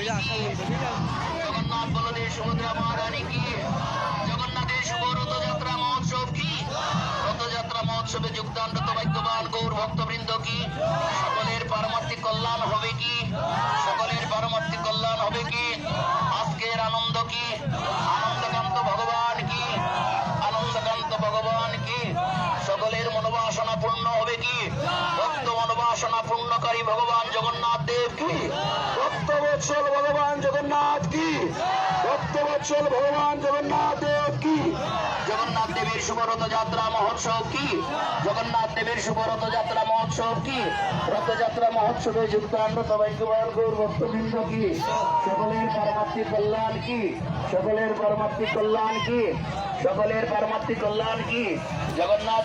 জগন্নাথ বলদেব সুভদ্রা মহারানী কি, জগন্নাথের শুভ রথযাত্রা মহোৎসব কি, রথযাত্রা মহোৎসবে যোগদানরত ভাগ্যবান গৌর ভক্তবৃন্দ কি, সকলের পারমার্থিক কল্যাণ হবে কি, সকলের পারমার্থিক কল্যাণ হবে কি, আজকের আনন্দ কি, আনন্দকান্ত ভগবান কি, আনন্দকান্ত ভগবান কি, সকলের মনোবাসনা পূর্ণ হবে কি, ভক্ত মনোবাসনা পূর্ণকারী ভগবান জগন্নাথ দেব কি, ভক্তবৎসল ভগবান জগন্নাথ কি, ভক্তবৎসল ভগবান জগন্নাথ দেব কি, জগন্নাথ দেবের শুভ রথযাত্রা মহোৎসব কি, জগন্নাথ দেবের শুভ রথযাত্রা মহোৎসব কি, রথযাত্রা মহোৎসবে যুক্তান্বিত ভাগ্যবান গৌর ভক্তবৃন্দ কি, সকলের পারমার্থিক কল্যাণ কি, সকলের পারমার্থিক কল্যাণ কি, সকলের পারমার্থিক কল্যাণ কি, জগন্নাথ